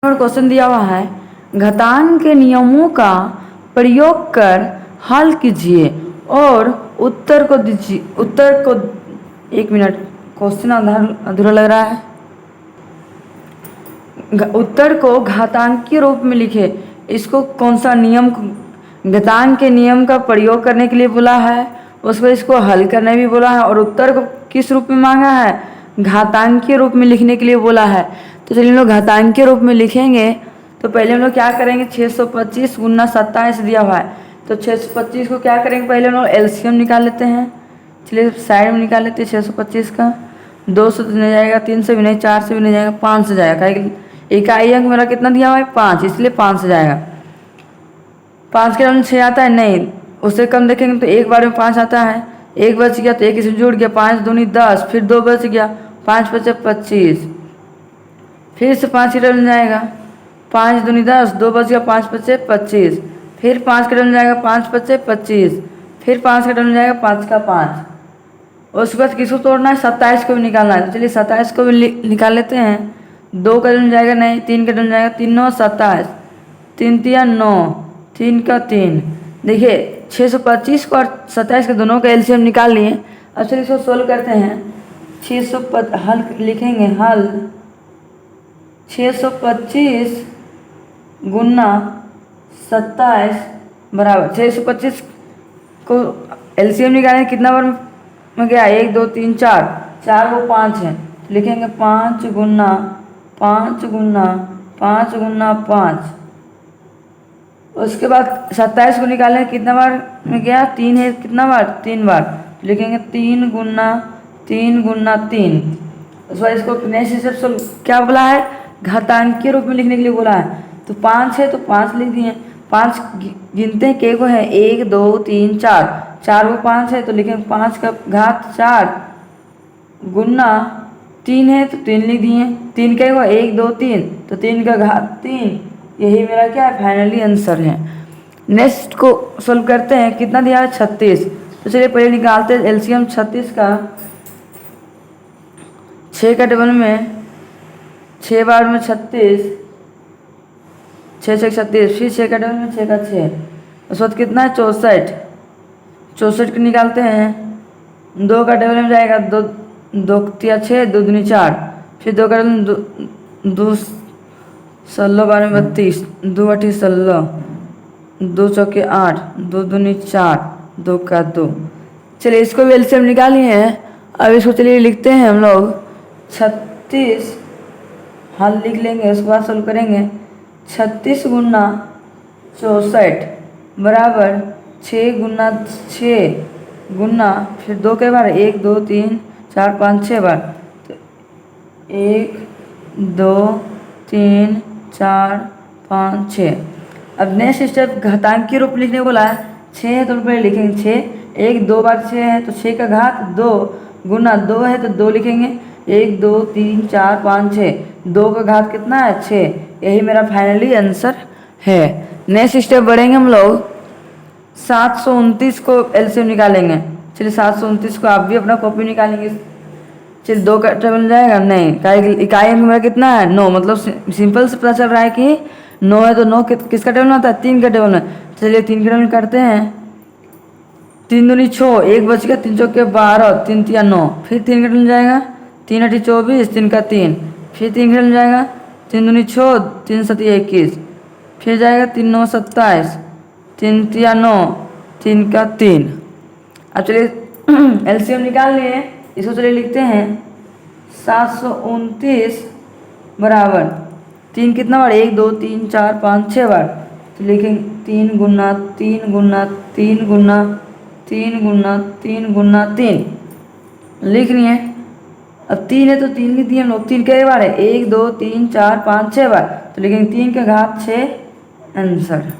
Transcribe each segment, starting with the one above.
और क्वेश्चन दिया हुआ है घातांक के नियमों का प्रयोग कर हल कीजिए और उत्तर को दीजिए। उत्तर को 1 मिनट, क्वेश्चन अधूरा लग रहा है। उत्तर को घातांकीय रूप में लिखे। इसको कौन सा नियम, घातांक के नियम का प्रयोग करने के लिए बोला है, उसको इसको हल करने भी बोला है, और उत्तर को किस रूप में मांगा है, घातांकीय रूप में लिखने के लिए बोला है। तो चलिए हम लोग घातांकीय रूप में लिखेंगे। तो पहले हम लोग क्या करेंगे, 625 गुना 27 दिया हुआ है, तो 625 को क्या करेंगे, पहले हम लोग एलसीएम निकाल लेते हैं। चलिए साइड में निकाल लेते हैं 625 का। 2 से नहीं जाएगा, 3 से भी नहीं, 4 से भी नहीं जाएगा, 5 से जाएगा। इकाई अंक मेरा कितना दिया हुआ है, 5, इसलिए 5 से जाएगा। 5 के बाद 6 आता है, नहीं, उससे कम देखेंगे तो एक बार में 5 आता है। एक बच गया तो एक इसमें जुड़ गया, 5 दूनी 10, फिर 2 बच गया, 5 बचे 25, फिर से 5 के डबल जाएगा, 5 दूनी 10, 2 बच गया, 5 बचे 25, फिर 5 के डबल जाएगा, 5 बचे 25, फिर 5 के डबल जाएगा, 5 का 5। उसके बाद किसको तोड़ना है, 27 को भी निकालना है। तो चलिए 27 को भी निकाल लेते हैं। 2 का डबल जाएगा, नहीं, 3 का डबल जाएगा, 3 9 27, 3 3 9, 3 का 3। देखिए 625 को और 27 के दोनों का एलसीएम निकाल लिए। अब चलिए इसको सोल्व करते हैं। 625 हल लिखेंगे, हल 625 गुना 27 बराबर 625 को एलसीएम निकालेंगे, कितना बार में गया, 1 2 3 4, 4 वो 5 है, लिखेंगे 5 गुना 5 गुना 5 गुना 5। उसके बाद 27 को निकालेंगे, कितना बार में गया, 3 है, कितना बार, 3 बार, लिखेंगे 3 गुना 3 गुना 3। उसके बाद इसको नेक्स्ट स्टेप क्या बोला है, घातांकीय रूप में लिखने के लिए बोला है। तो 5 है तो 5 लिख दिए। 5 गिनते हैं, के को है, 1 2 3 4, 4 वो 5 है, तो लिखेंगे 5 का घात 4 गुना 3 है तो 3 लिख दिए। 3 का 1 2 3, तो 3 का घात 3। यही मेरा क्या है, फाइनली आंसर है। नेक्स्ट को सोल्व करते हैं। कितना दिया है, 36। तो चलिए पहले निकालते हैं एलसीएम 36 का। 6 का टेबल में 6 बार में 36, 6 6 36, फिर 6 का टेबल में 6 का 6, उस वक्त कितना है, 64। 64 को निकालते हैं। 2 का टेबल में जाएगा, 2 2 तिया 6, 2 दूनी 4, फिर 2 का टेबल 2 16 12 32, 2 8 16, 2 चौके 8, 2 दूनी 4, 2 का 2। चलिए इसको भी एलसीएम निकालिए हैं। अब इसको चलिए लिखते हैं हम लोग। 36 हल लिख लेंगे, उसके बाद सोल्व करेंगे। 36 गुना 64 बराबर 6 गुना 6 गुना फिर 2 के बार, 1 2 3 4 5 6 बार, तो 1 2 3 4 5 6। अब नेक्स्ट स्टेप घातांकीय रूप लिखने को बोला है। 6 है तो पहले लिखेंगे 6, 1 2 बार 6 है तो 6 का घात 2 गुना 2 है तो 2 लिखेंगे, 1 2 3 4 5 6, 2 का घात कितना है, 6। यही मेरा फाइनली आंसर है। नेक्स्ट स्टेप बढ़ेंगे हम लोग। 729 को एलसीएम निकालेंगे। चलिए 729 को आप भी अपना कॉपी निकालेंगे। चलिए 2 का टेबल जाएगा, नहीं, इकाई अंक मेरा कितना है, 9, मतलब सिंपल से पता चल रहा है कि 9 है तो 9 किसका टेबल में आता है, 3 का टेबल में। चलिए 3 का टेबल करते हैं। 3 दूनी 6, 1 बच गया, 3 चौके 12, 3 तिया 9, फिर 3 का टेबल जाएगा, 3 8 24, 3 का 3, फिर 3 का टेबल जाएगा, 3 दूनी 6, 3 7 21, फिर जाएगा 3 9 27, 3 तिया 9, 3 का 3। अब चलिए एलसीएम निकाल लिए। इसको चलिए लिखते हैं। 729 बराबर 3 कितना बार, 1 2 3 4 5 6 बार, तो लिखेंगे 3 गुना 3 गुना 3 गुना 3 गुना 3 गुना 3 लिख रही है। अब 3 है तो 3 लिख दिए हम लोग। 3 कई बार है, 1 2 3 4 5 6 बार, तो लिखेंगे 3 का घात 6 आंसर।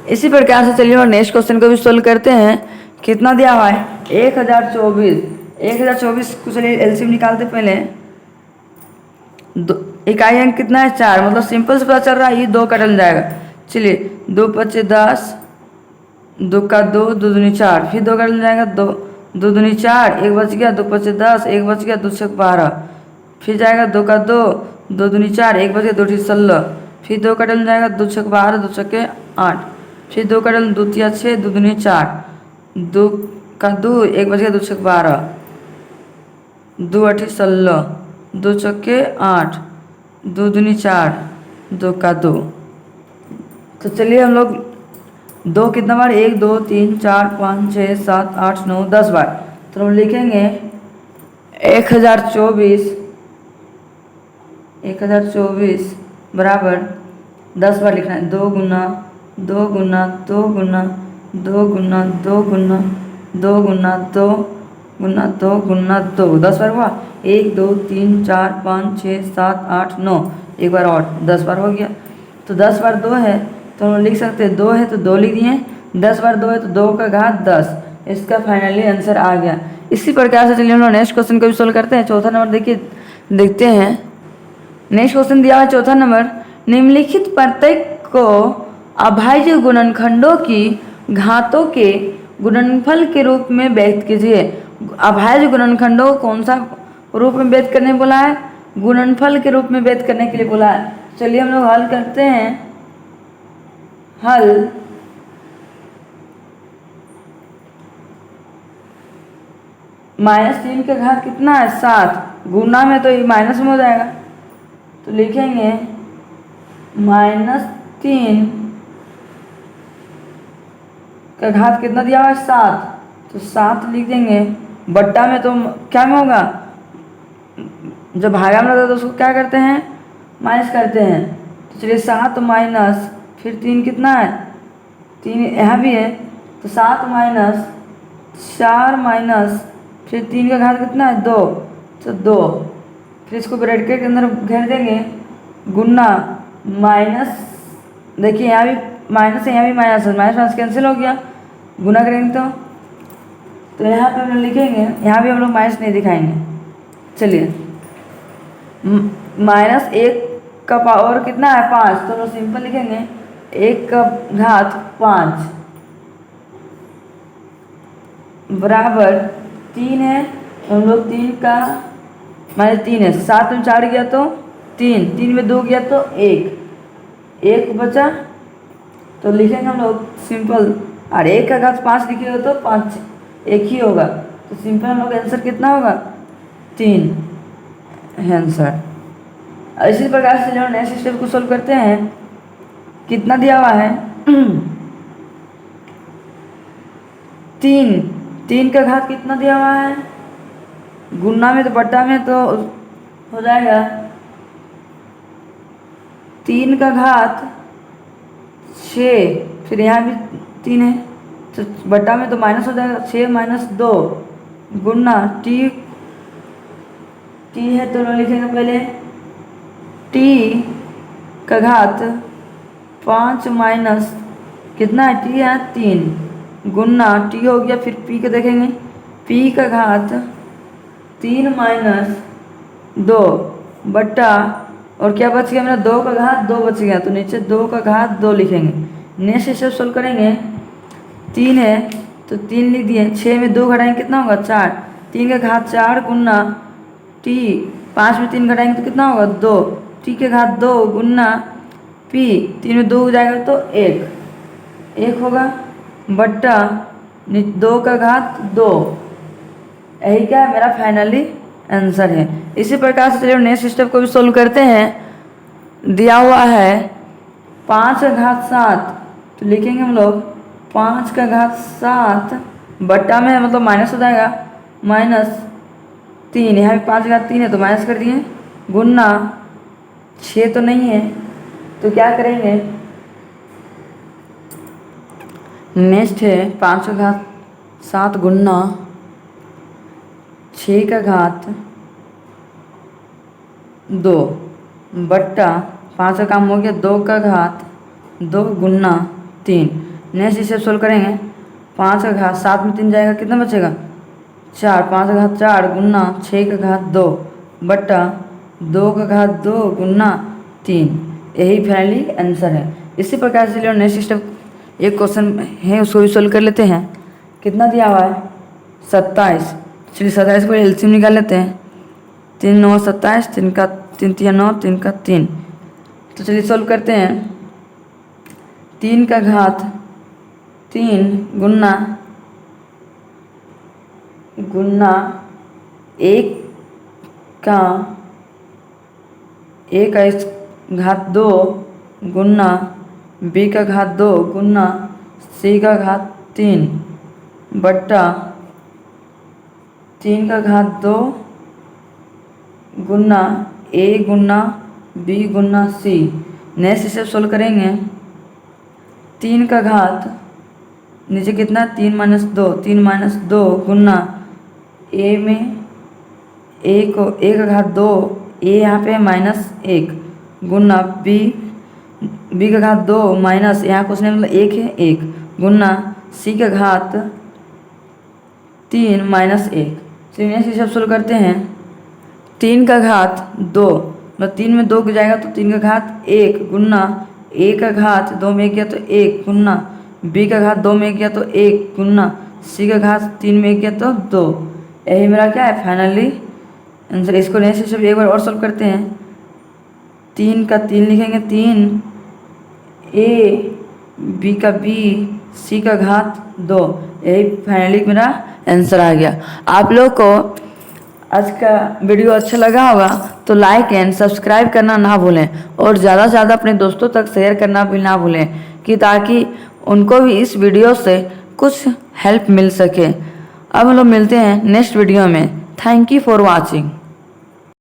इसी प्रकार से चलिए और नेक्स्ट क्वेश्चन को भी सोल्व करते हैं। कितना दिया हुआ है, 1024। 1024 को चलिए एलसीएम निकालते पहले। इकाई अंक कितना है, 4, मतलब सिंपल से पता चल रहा है ये 2 का टल जाएगा। चलिए 2 5 10, 2 का 2, 2 दूनी 4, फिर 2 का टल जाएगा, 2 2 दूनी 4, 1 बच गया, 2 5 10, 1 बच गया, 2 6 12, फिर जाएगा 2 का 2, 2 दूनी 4, 1 बच गया, 2 16, फिर 2 का डबल जाएगा, 2 छक 12, 2 छक्के 8, फिर 2 का डबल 2 तिया 6, 2 दूनी 4, 2 का 2, 1 बच गया, 2 छक 12, 2 8 16, 2 छक्के 8, 2 दूनी 4, 2 का 2। तो चलिए हम लोग 2 कितना बार, 1 2 3 4 5 6 7 8 9 10 बार। तो हम लिखेंगे 1024 बराबर 10 बार लिखना है। 2 गुना 2 गुना 2 गुना 2 गुना 2 गुना 2 गुना 2 गुना 2 गुना 2, 10 बार हुआ। 1 2 3 4 5 6 7 8 9, एक बार और 10 बार हो गया। तो 10 बार 2 है तो हम लिख सकते हैं 2 है तो 2 लिख दिए, 10 बार 2 है तो 2 का घात 10। इसका फाइनली आंसर आ गया। इसी प्रकार से चलिए हम लोग नेक्स्ट क्वेश्चन को भी सोल्व करते हैं। चौथा नंबर देखिए, देखते हैं। नेक्स्ट क्वेश्चन दिया हुआ है चौथा नंबर, निम्नलिखित प्रत्येक को अभाज्य गुणनखंडों की घातों के गुणनफल के रूप में व्यक्त कीजिए। अभाज्य गुणनखंडों को कौन सा रूप में व्यक्त करने बोला है? गुणनफल के रूप में व्यक्त करने के लिए बोला है। चलिए हम लोग हल करते हैं। हल -3 का घात कितना है? 7, गुना में तो माइनस में हो जाएगा, तो लिखेंगे -3 का घात कितना दिया हुआ है? 7, तो 7 लिख देंगे। बट्टा में तो क्या में होगा, जब भागा में रहता है तो उसको क्या करते हैं? माइनस करते हैं। तो चलिए 7 माइनस फिर 3 कितना है? 3 यहाँ भी है, तो 7 माइनस 4 माइनस फिर 3 का घात कितना है? 2, तो 2, फिर इसको ब्रैकेट के अंदर घेर देंगे, गुना माइनस, देखिए यहाँ भी माइनस है यहाँ भी माइनस है, माइनस माइनस कैंसिल हो गया, गुना करेंगे तो यहाँ पे हम लोग लिखेंगे, यहाँ भी हम लोग माइनस नहीं दिखाएंगे। चलिए -1 का पावर कितना है? 5, तो हम लोग सिंपल लिखेंगे 1 का घात 5 बराबर 3 है। हम लोग 3 का -3 है, 7 में 4 गया तो 3, 3 में 2 गया तो 1 बचा, तो लिखेंगे हम लोग सिंपल। और 1 का घात 5 लिखिएगा तो 5 1 ही होगा, तो सिंपल हम लोग आंसर कितना होगा? 3 आंसर। इसी प्रकार से जो नेक्स्ट स्टेप को सोल्व करते हैं। कितना दिया हुआ है? 3 का घात कितना दिया हुआ है? गुना में तो बट्टा में तो हो जाएगा 3 का घात 6, फिर यहाँ भी 3 है तो बट्टा में तो माइनस हो जाएगा, 6 माइनस 2 गुना टी है तो लिखेंगे पहले t का घात 5 माइनस कितना है? t है 3 गुना t हो गया, फिर p का देखेंगे, p का घात 3 माइनस 2 बट्टा, और क्या बच गया मेरा? 2 का घात 2 बच गया, तो नीचे 2 का घात 2 लिखेंगे। नेक्स्ट स्टेप सोल्व करेंगे। 3 है तो 3 लिख दिए, 6 में 2 घटाएंगे कितना होगा? 4, 3 का घात 4 गुना t, 5 में 3 घटाएंगे तो कितना होगा? 2, t के घात 2 गुना p, 3 में 2 हो जाएगा तो 1 होगा, बट्टा 2 का घात 2। यही क्या है? मेरा फाइनली आंसर है। इसी प्रकार से चलिए नेक्स्ट स्टेप को भी सोल्व करते हैं। दिया हुआ है 5 का घात 7, तो लिखेंगे हम लोग 5 का घात 7 बट्टा में मतलब माइनस हो जाएगा, -3, यहाँ भी 5 का घात 3 है तो माइनस कर दिए, गुना 6 तो नहीं है तो क्या करेंगे? नेक्स्ट है 5 का घात 7 गुना 6 का घात 2 बट्टा 5 का काम हो गया, 2 का घात 2 गुना 3। नेक्स्ट इसे सोल्व करेंगे। 5 का घात 7 में 3 जाएगा, कितना बचेगा? 4, 5 का घात 4 गुना 6 का घात 2 बट्टा 2 का घात 2 गुना 3। यही फाइनली आंसर है। इसी प्रकार से नेक्स्ट स्टेप एक क्वेश्चन है उसको भी सोल्व कर लेते हैं। कितना दिया हुआ है? 27। चलिए 27 को एलसीएम निकाल लेते हैं। 3 9 27, 3 का 3 3 9, 3 का 3 तो चलिए सॉल्व करते हैं। 3 का घात 3 गुना 1 का घात 2 गुना b का घात 2 गुना c का घात 3 बट्टा 3 का घात 2 गुना a Guna b Guna c। Next step solve करेंगे। 3 का घात नीचे कितना 3 माइनस 2 गुना a में a का घात 2 a यहाँ पे माइनस 1 गुना b का घात 2 माइनस यहाँ कुछ नहीं मतलब 1 है 1 गुना c का घात 3 माइनस 1। चलिए नेक्स्ट स्टेप सोल्व करते हैं। 3 का घात 2 मतलब 3 में 2 जाएगा तो 3 का घात 1 गुना a का घात 2 में गया तो 1 गुना b का घात 2 में गया तो 1 गुना c का घात 3 में गया तो 2। यही मेरा क्या है फाइनली आंसर। इसको नेक्स्ट स्टेप एक बार और सॉल्व करते हैं। 3 का 3 लिखेंगे 3 a b का b c का घात 2। यही फाइनली मेरा आंसर आ गया। आप लोग को आज का वीडियो अच्छा लगा होगा तो लाइक एंड सब्सक्राइब करना ना भूलें और ज़्यादा से ज़्यादा अपने दोस्तों तक शेयर करना भी ना भूलें कि ताकि उनको भी इस वीडियो से कुछ हेल्प मिल सके। अब हम लोग मिलते हैं नेक्स्ट वीडियो में। Thank you for watching.